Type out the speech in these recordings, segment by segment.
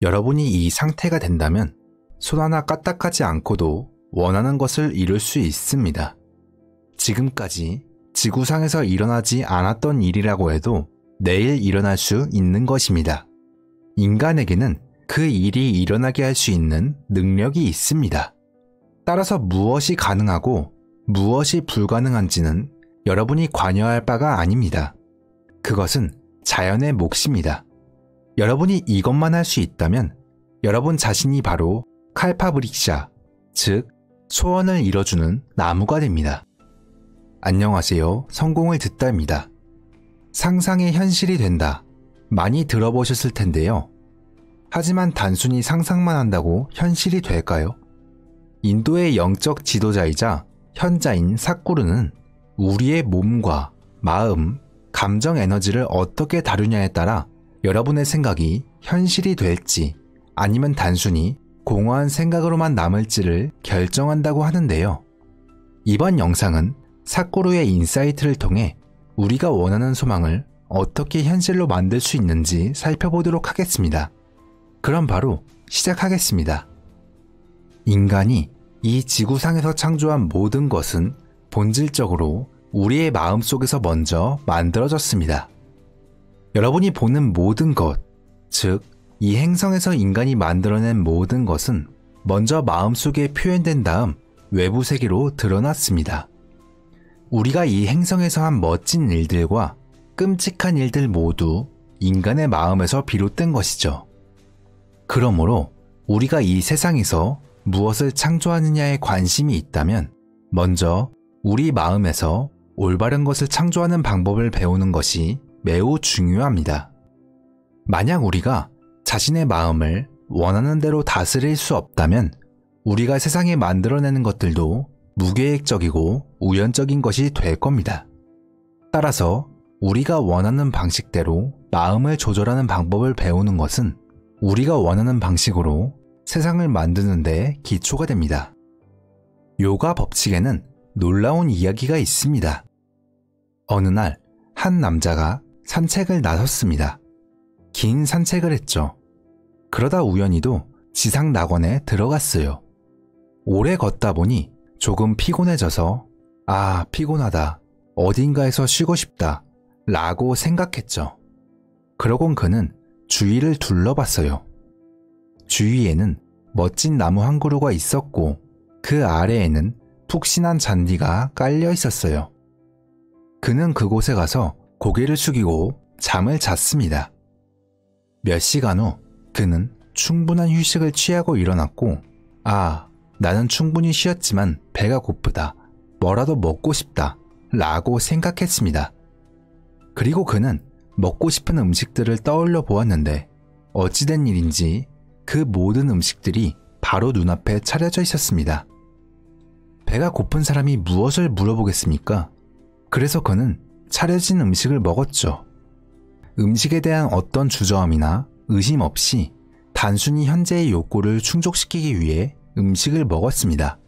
여러분이 이 상태가 된다면 손 하나 까딱하지 않고도 원하는 것을 이룰 수 있습니다. 지금까지 지구상에서 일어나지 않았던 일이라고 해도 내일 일어날 수 있는 것입니다. 인간에게는 그 일이 일어나게 할 수 있는 능력이 있습니다. 따라서 무엇이 가능하고 무엇이 불가능한지는 여러분이 관여할 바가 아닙니다. 그것은 자연의 몫입니다. 여러분이 이것만 할 수 있다면 여러분 자신이 바로 칼파브릭샤, 즉 소원을 이뤄주는 나무가 됩니다. 안녕하세요. 성공을 듣다입니다. 상상의 현실이 된다. 많이 들어보셨을 텐데요. 하지만 단순히 상상만 한다고 현실이 될까요? 인도의 영적 지도자이자 현자인 사쿠르는 우리의 몸과 마음, 감정 에너지를 어떻게 다루냐에 따라 여러분의 생각이 현실이 될지 아니면 단순히 공허한 생각으로만 남을지를 결정한다고 하는데요. 이번 영상은 사쿠르의 인사이트를 통해 우리가 원하는 소망을 어떻게 현실로 만들 수 있는지 살펴보도록 하겠습니다. 그럼 바로 시작하겠습니다. 인간이 이 지구상에서 창조한 모든 것은 본질적으로 우리의 마음속에서 먼저 만들어졌습니다. 여러분이 보는 모든 것, 즉 이 행성에서 인간이 만들어낸 모든 것은 먼저 마음속에 표현된 다음 외부 세계로 드러났습니다. 우리가 이 행성에서 한 멋진 일들과 끔찍한 일들 모두 인간의 마음에서 비롯된 것이죠. 그러므로 우리가 이 세상에서 무엇을 창조하느냐에 관심이 있다면 먼저 우리 마음에서 올바른 것을 창조하는 방법을 배우는 것이 매우 중요합니다. 만약 우리가 자신의 마음을 원하는 대로 다스릴 수 없다면 우리가 세상에 만들어내는 것들도 무계획적이고 우연적인 것이 될 겁니다. 따라서 우리가 원하는 방식대로 마음을 조절하는 방법을 배우는 것은 우리가 원하는 방식으로 세상을 만드는 데 기초가 됩니다. 요가 법칙에는 놀라운 이야기가 있습니다. 어느 날 한 남자가 산책을 나섰습니다. 긴 산책을 했죠. 그러다 우연히도 지상 낙원에 들어갔어요. 오래 걷다 보니 조금 피곤해져서 피곤하다. 어딘가에서 쉬고 싶다. 라고 생각했죠. 그러곤 그는 주위를 둘러봤어요. 주위에는 멋진 나무 한 그루가 있었고 그 아래에는 푹신한 잔디가 깔려 있었어요. 그는 그곳에 가서 고개를 숙이고 잠을 잤습니다. 몇 시간 후 그는 충분한 휴식을 취하고 일어났고 나는 충분히 쉬었지만 배가 고프다. 뭐라도 먹고 싶다. 라고 생각했습니다. 그리고 그는 먹고 싶은 음식들을 떠올려 보았는데 어찌된 일인지 그 모든 음식들이 바로 눈앞에 차려져 있었습니다. 배가 고픈 사람이 무엇을 물어보겠습니까? 그래서 그는 차려진 음식을 먹었죠. 음식에 대한 어떤 주저함이나 의심 없이 단순히 현재의 욕구를 충족시키기 위해 음식을 먹었습니다.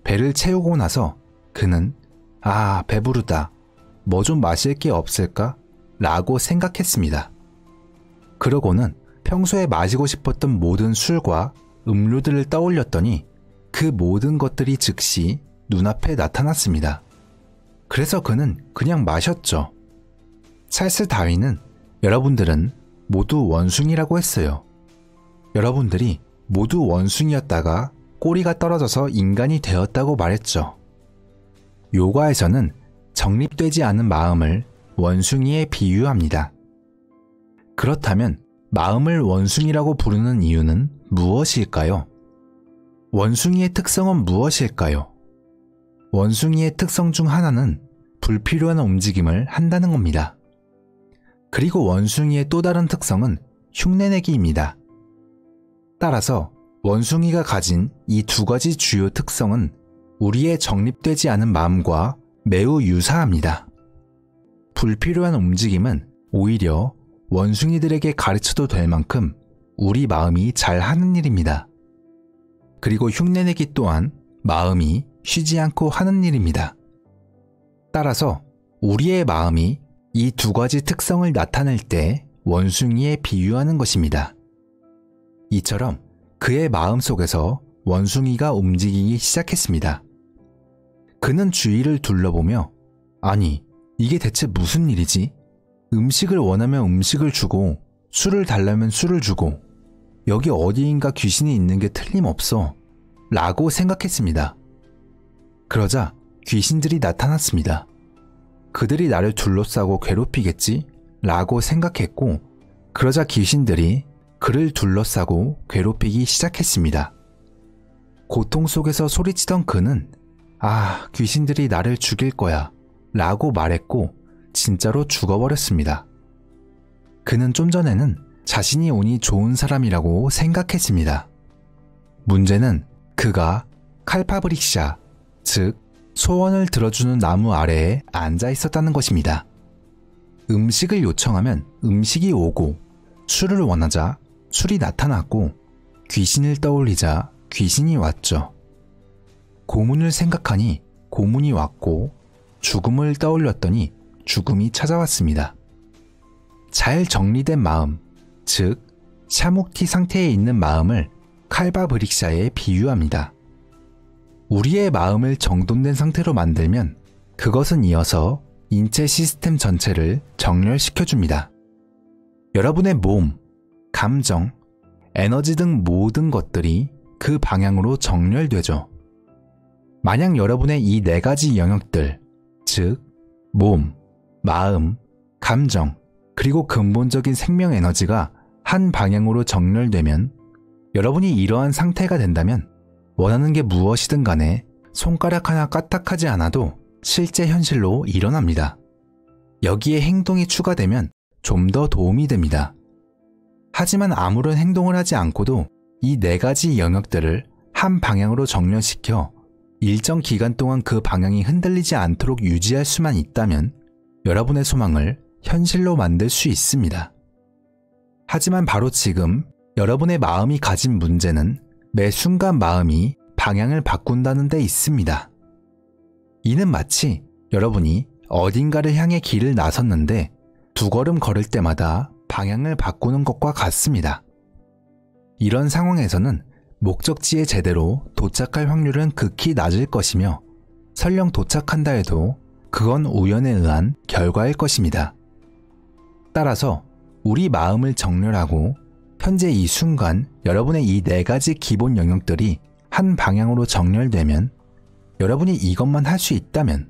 배를 채우고 나서 그는 배부르다. 뭐 좀 마실 게 없을까? 라고 생각했습니다. 그러고는 평소에 마시고 싶었던 모든 술과 음료들을 떠올렸더니 그 모든 것들이 즉시 눈앞에 나타났습니다. 그래서 그는 그냥 마셨죠. 찰스 다윈은 여러분들은 모두 원숭이라고 했어요. 여러분들이 모두 원숭이였다가 꼬리가 떨어져서 인간이 되었다고 말했죠. 요가에서는 정립되지 않은 마음을 원숭이에 비유합니다. 그렇다면 마음을 원숭이라고 부르는 이유는 무엇일까요? 원숭이의 특성은 무엇일까요? 원숭이의 특성 중 하나는 불필요한 움직임을 한다는 겁니다. 그리고 원숭이의 또 다른 특성은 흉내내기입니다. 따라서 원숭이가 가진 이 두 가지 주요 특성은 우리의 정립되지 않은 마음과 매우 유사합니다. 불필요한 움직임은 오히려 원숭이들에게 가르쳐도 될 만큼 우리 마음이 잘하는 일입니다. 그리고 흉내내기 또한 마음이 쉬지 않고 하는 일입니다. 따라서 우리의 마음이 이 두 가지 특성을 나타낼 때 원숭이에 비유하는 것입니다. 이처럼 그의 마음속에서 원숭이가 움직이기 시작했습니다. 그는 주위를 둘러보며 아니, 이게 대체 무슨 일이지? 음식을 원하면 음식을 주고 술을 달라면 술을 주고 여기 어디인가 귀신이 있는 게 틀림없어 라고 생각했습니다. 그러자 귀신들이 나타났습니다. 그들이 나를 둘러싸고 괴롭히겠지? 라고 생각했고 그러자 귀신들이 그를 둘러싸고 괴롭히기 시작했습니다. 고통 속에서 소리치던 그는 아, 귀신들이 나를 죽일 거야 라고 말했고 진짜로 죽어버렸습니다. 그는 좀 전에는 자신이 운이 좋은 사람이라고 생각했습니다. 문제는 그가 칼파브릭샤, 즉 소원을 들어주는 나무 아래에 앉아 있었다는 것입니다. 음식을 요청하면 음식이 오고 술을 원하자 술이 나타났고 귀신을 떠올리자 귀신이 왔죠. 고문을 생각하니 고문이 왔고 죽음을 떠올렸더니 죽음이 찾아왔습니다. 잘 정리된 마음, 즉 샤묵티 상태에 있는 마음을 칼바브릭샤에 비유합니다. 우리의 마음을 정돈된 상태로 만들면 그것은 이어서 인체 시스템 전체를 정렬시켜줍니다. 여러분의 몸, 감정, 에너지 등 모든 것들이 그 방향으로 정렬되죠. 만약 여러분의 이 네 가지 영역들, 즉 몸, 마음, 감정, 그리고 근본적인 생명 에너지가 한 방향으로 정렬되면 여러분이 이러한 상태가 된다면 원하는 게 무엇이든 간에 손가락 하나 까딱하지 않아도 실제 현실로 일어납니다. 여기에 행동이 추가되면 좀 더 도움이 됩니다. 하지만 아무런 행동을 하지 않고도 이 네 가지 영역들을 한 방향으로 정렬시켜 일정 기간 동안 그 방향이 흔들리지 않도록 유지할 수만 있다면 여러분의 소망을 현실로 만들 수 있습니다. 하지만 바로 지금 여러분의 마음이 가진 문제는 매 순간 마음이 방향을 바꾼다는 데 있습니다. 이는 마치 여러분이 어딘가를 향해 길을 나섰는데 두 걸음 걸을 때마다 방향을 바꾸는 것과 같습니다. 이런 상황에서는 목적지에 제대로 도착할 확률은 극히 낮을 것이며 설령 도착한다 해도 그건 우연에 의한 결과일 것입니다. 따라서 우리 마음을 정렬하고 현재 이 순간 여러분의 이 네 가지 기본 영역들이 한 방향으로 정렬되면 여러분이 이것만 할 수 있다면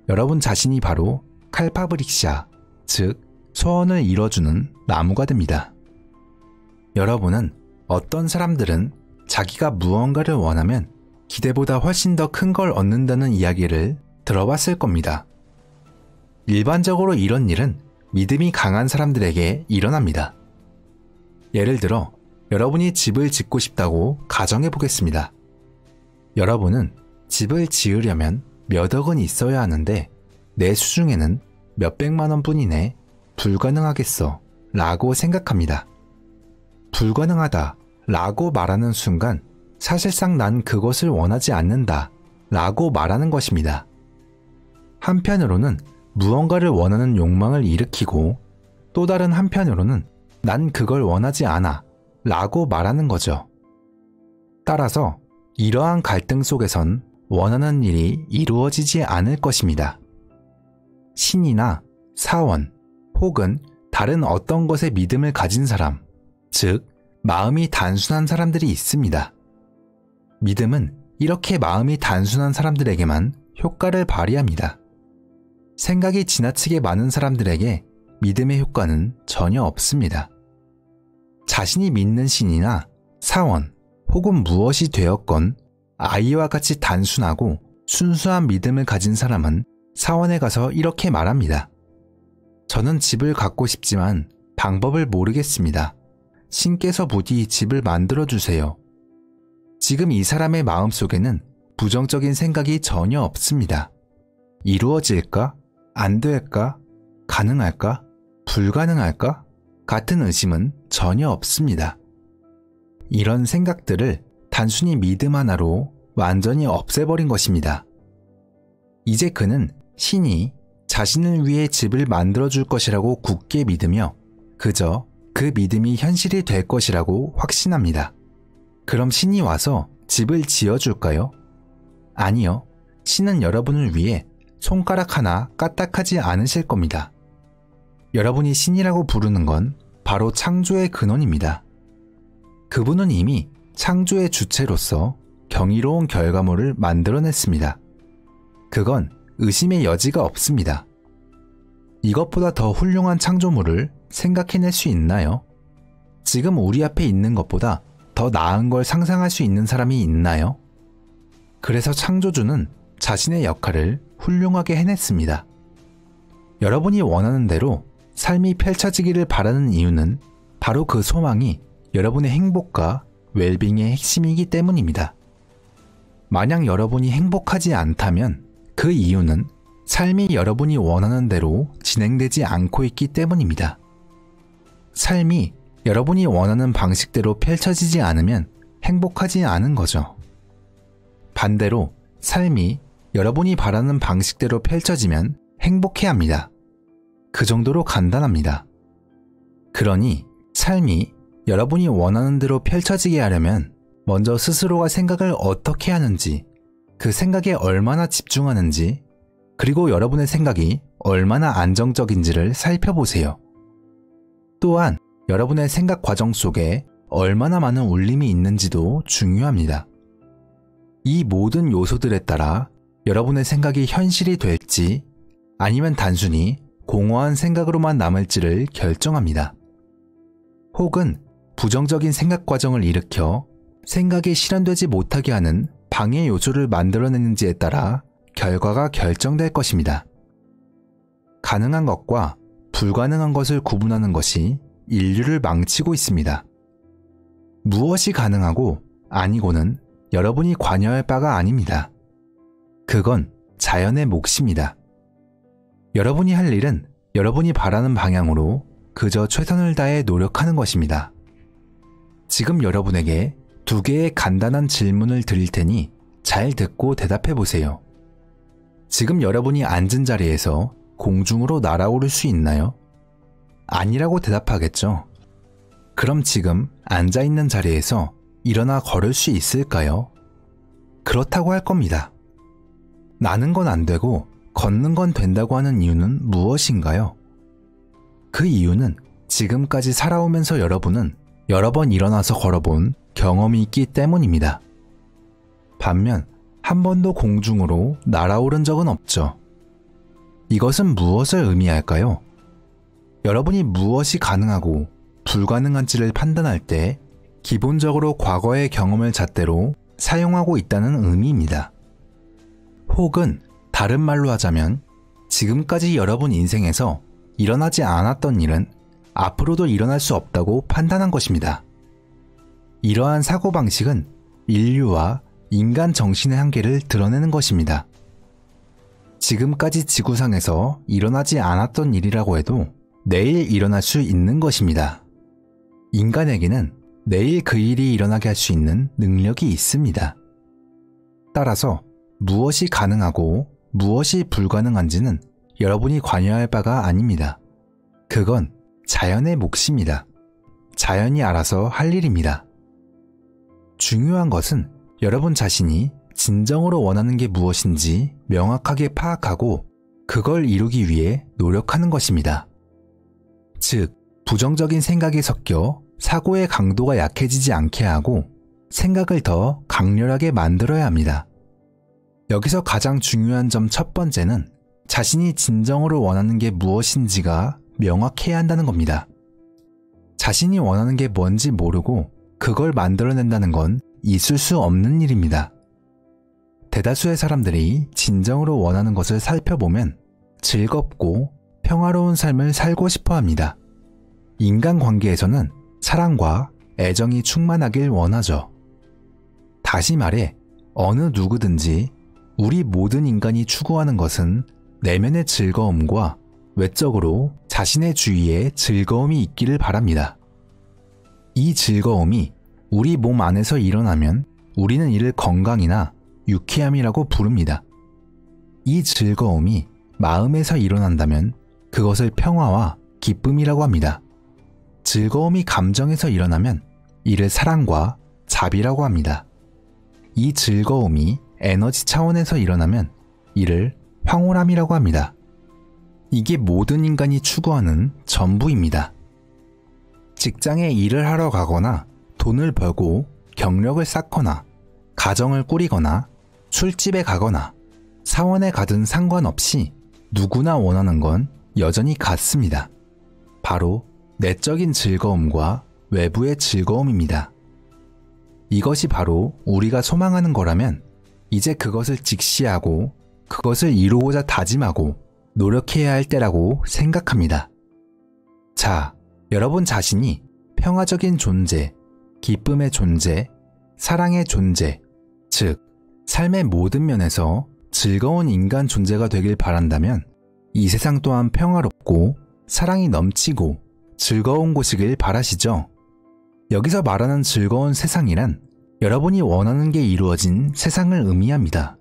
여러분 자신이 바로 칼파브릭샤, 즉 소원을 이뤄주는 나무가 됩니다. 여러분은 어떤 사람들은 자기가 무언가를 원하면 기대보다 훨씬 더 큰 걸 얻는다는 이야기를 들어봤을 겁니다. 일반적으로 이런 일은 믿음이 강한 사람들에게 일어납니다. 예를 들어 여러분이 집을 짓고 싶다고 가정해 보겠습니다. 여러분은 집을 지으려면 몇 억은 있어야 하는데 내 수중에는 몇백만 원 뿐이네 불가능하겠어 라고 생각합니다. 불가능하다 라고 말하는 순간 사실상 난 그것을 원하지 않는다 라고 말하는 것입니다. 한편으로는 무언가를 원하는 욕망을 일으키고 또 다른 한편으로는 난 그걸 원하지 않아 라고 말하는 거죠. 따라서 이러한 갈등 속에선 원하는 일이 이루어지지 않을 것입니다. 신이나 사원 혹은 다른 어떤 것에 믿음을 가진 사람, 즉 마음이 단순한 사람들이 있습니다. 믿음은 이렇게 마음이 단순한 사람들에게만 효과를 발휘합니다. 생각이 지나치게 많은 사람들에게 믿음의 효과는 전혀 없습니다. 자신이 믿는 신이나 사원 혹은 무엇이 되었건 아이와 같이 단순하고 순수한 믿음을 가진 사람은 사원에 가서 이렇게 말합니다. 저는 집을 갖고 싶지만 방법을 모르겠습니다. 신께서 부디 집을 만들어주세요. 지금 이 사람의 마음속에는 부정적인 생각이 전혀 없습니다. 이루어질까? 안 될까? 가능할까? 불가능할까? 같은 의심은 전혀 없습니다. 이런 생각들을 단순히 믿음 하나로 완전히 없애버린 것입니다. 이제 그는 신이 자신을 위해 집을 만들어줄 것이라고 굳게 믿으며 그저 그 믿음이 현실이 될 것이라고 확신합니다. 그럼 신이 와서 집을 지어줄까요? 아니요. 신은 여러분을 위해 손가락 하나 까딱하지 않으실 겁니다. 여러분이 신이라고 부르는 건 바로 창조의 근원입니다. 그분은 이미 창조의 주체로서 경이로운 결과물을 만들어냈습니다. 그건 의심의 여지가 없습니다. 이것보다 더 훌륭한 창조물을 생각해낼 수 있나요? 지금 우리 앞에 있는 것보다 더 나은 걸 상상할 수 있는 사람이 있나요? 그래서 창조주는 자신의 역할을 훌륭하게 해냈습니다. 여러분이 원하는 대로 삶이 펼쳐지기를 바라는 이유는 바로 그 소망이 여러분의 행복과 웰빙의 핵심이기 때문입니다. 만약 여러분이 행복하지 않다면 그 이유는 삶이 여러분이 원하는 대로 진행되지 않고 있기 때문입니다. 삶이 여러분이 원하는 방식대로 펼쳐지지 않으면 행복하지 않은 거죠. 반대로 삶이 여러분이 바라는 방식대로 펼쳐지면 행복해합니다. 그 정도로 간단합니다. 그러니 삶이 여러분이 원하는 대로 펼쳐지게 하려면 먼저 스스로가 생각을 어떻게 하는지, 그 생각에 얼마나 집중하는지, 그리고 여러분의 생각이 얼마나 안정적인지를 살펴보세요. 또한 여러분의 생각 과정 속에 얼마나 많은 울림이 있는지도 중요합니다. 이 모든 요소들에 따라 여러분의 생각이 현실이 될지 아니면 단순히 공허한 생각으로만 남을지를 결정합니다. 혹은 부정적인 생각 과정을 일으켜 생각이 실현되지 못하게 하는 방해 요소를 만들어내는지에 따라 결과가 결정될 것입니다. 가능한 것과 불가능한 것을 구분하는 것이 인류를 망치고 있습니다. 무엇이 가능하고 아니고는 여러분이 관여할 바가 아닙니다. 그건 자연의 몫입니다. 여러분이 할 일은 여러분이 바라는 방향으로 그저 최선을 다해 노력하는 것입니다. 지금 여러분에게 2개의 간단한 질문을 드릴 테니 잘 듣고 대답해 보세요. 지금 여러분이 앉은 자리에서 공중으로 날아오를 수 있나요? 아니라고 대답하겠죠. 그럼 지금 앉아있는 자리에서 일어나 걸을 수 있을까요? 그렇다고 할 겁니다. 나는 건 안 되고 걷는 건 된다고 하는 이유는 무엇인가요? 그 이유는 지금까지 살아오면서 여러분은 여러 번 일어나서 걸어본 경험이 있기 때문입니다. 반면 한 번도 공중으로 날아오른 적은 없죠. 이것은 무엇을 의미할까요? 여러분이 무엇이 가능하고 불가능한지를 판단할 때 기본적으로 과거의 경험을 잣대로 사용하고 있다는 의미입니다. 혹은 다른 말로 하자면 지금까지 여러분 인생에서 일어나지 않았던 일은 앞으로도 일어날 수 없다고 판단한 것입니다. 이러한 사고방식은 인류와 인간 정신의 한계를 드러내는 것입니다. 지금까지 지구상에서 일어나지 않았던 일이라고 해도 내일 일어날 수 있는 것입니다. 인간에게는 내일 그 일이 일어나게 할 수 있는 능력이 있습니다. 따라서 무엇이 가능하고 무엇이 불가능한지는 여러분이 관여할 바가 아닙니다. 그건 자연의 몫입니다. 자연이 알아서 할 일입니다. 중요한 것은 여러분 자신이 진정으로 원하는 게 무엇인지 명확하게 파악하고 그걸 이루기 위해 노력하는 것입니다. 즉, 부정적인 생각이 섞여 사고의 강도가 약해지지 않게 하고 생각을 더 강렬하게 만들어야 합니다. 여기서 가장 중요한 점 첫 번째는 자신이 진정으로 원하는 게 무엇인지가 명확해야 한다는 겁니다. 자신이 원하는 게 뭔지 모르고 그걸 만들어낸다는 건 있을 수 없는 일입니다. 대다수의 사람들이 진정으로 원하는 것을 살펴보면 즐겁고 평화로운 삶을 살고 싶어 합니다. 인간관계에서는 사랑과 애정이 충만하길 원하죠. 다시 말해 어느 누구든지 우리 모든 인간이 추구하는 것은 내면의 즐거움과 외적으로 자신의 주위에 즐거움이 있기를 바랍니다. 이 즐거움이 우리 몸 안에서 일어나면 우리는 이를 건강이나 유쾌함이라고 부릅니다. 이 즐거움이 마음에서 일어난다면 그것을 평화와 기쁨이라고 합니다. 즐거움이 감정에서 일어나면 이를 사랑과 자비라고 합니다. 이 즐거움이 에너지 차원에서 일어나면 이를 황홀함이라고 합니다. 이게 모든 인간이 추구하는 전부입니다. 직장에 일을 하러 가거나 돈을 벌고 경력을 쌓거나 가정을 꾸리거나 술집에 가거나 사원에 가든 상관없이 누구나 원하는 건 여전히 같습니다. 바로 내적인 즐거움과 외부의 즐거움입니다. 이것이 바로 우리가 소망하는 거라면 이제 그것을 직시하고 그것을 이루고자 다짐하고 노력해야 할 때라고 생각합니다. 자, 여러분 자신이 평화적인 존재, 기쁨의 존재, 사랑의 존재, 즉 삶의 모든 면에서 즐거운 인간 존재가 되길 바란다면 이 세상 또한 평화롭고 사랑이 넘치고 즐거운 곳이길 바라시죠? 여기서 말하는 즐거운 세상이란 여러분이 원하는 게 이루어진 세상을 의미합니다.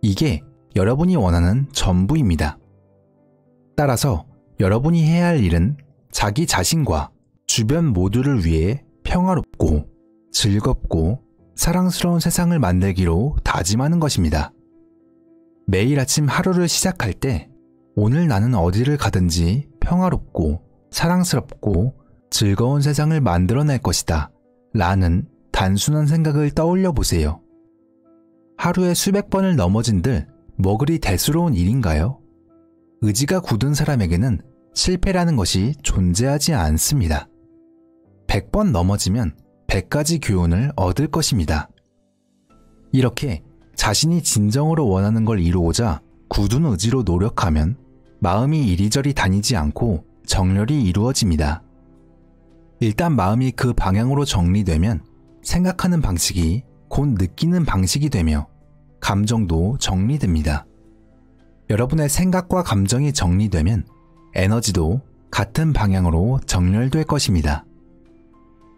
이게 여러분이 원하는 전부입니다. 따라서 여러분이 해야 할 일은 자기 자신과 주변 모두를 위해 평화롭고 즐겁고 사랑스러운 세상을 만들기로 다짐하는 것입니다. 매일 아침 하루를 시작할 때 오늘 나는 어디를 가든지 평화롭고 사랑스럽고 즐거운 세상을 만들어낼 것이다 라는 단순한 생각을 떠올려 보세요. 하루에 수백 번을 넘어진들 뭐 그리 대수로운 일인가요? 의지가 굳은 사람에게는 실패라는 것이 존재하지 않습니다. 100번 넘어지면 100가지 교훈을 얻을 것입니다. 이렇게 자신이 진정으로 원하는 걸 이루고자 굳은 의지로 노력하면 마음이 이리저리 다니지 않고 정렬이 이루어집니다. 일단 마음이 그 방향으로 정리되면 생각하는 방식이 곧 느끼는 방식이 되며 감정도 정리됩니다. 여러분의 생각과 감정이 정리되면 에너지도 같은 방향으로 정렬될 것입니다.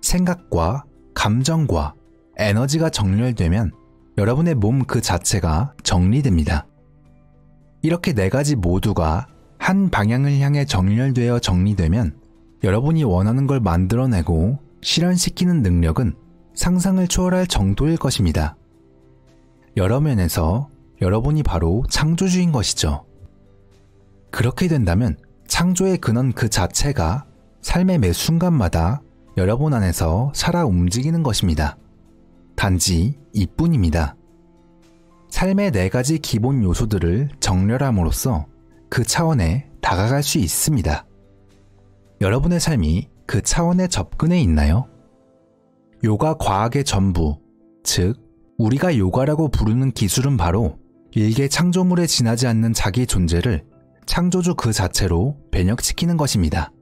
생각과 감정과 에너지가 정렬되면 여러분의 몸 그 자체가 정리됩니다. 이렇게 네 가지 모두가 한 방향을 향해 정렬되어 정리되면 여러분이 원하는 걸 만들어내고 실현시키는 능력은 상상을 초월할 정도일 것입니다. 여러 면에서 여러분이 바로 창조주인 것이죠. 그렇게 된다면 창조의 근원 그 자체가 삶의 매 순간마다 여러분 안에서 살아 움직이는 것입니다. 단지 이뿐입니다. 삶의 네 가지 기본 요소들을 정렬함으로써 그 차원에 다가갈 수 있습니다. 여러분의 삶이 그 차원에 접근해 있나요? 요가 과학의 전부, 즉 우리가 요가라고 부르는 기술은 바로 일개 창조물에 지나지 않는 자기 존재를 창조주 그 자체로 변혁시키는 것입니다.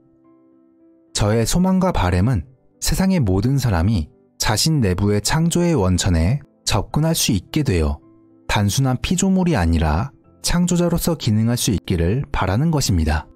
저의 소망과 바람은 세상의 모든 사람이 자신 내부의 창조의 원천에 접근할 수 있게 되어 단순한 피조물이 아니라 창조자로서 기능할 수 있기를 바라는 것입니다.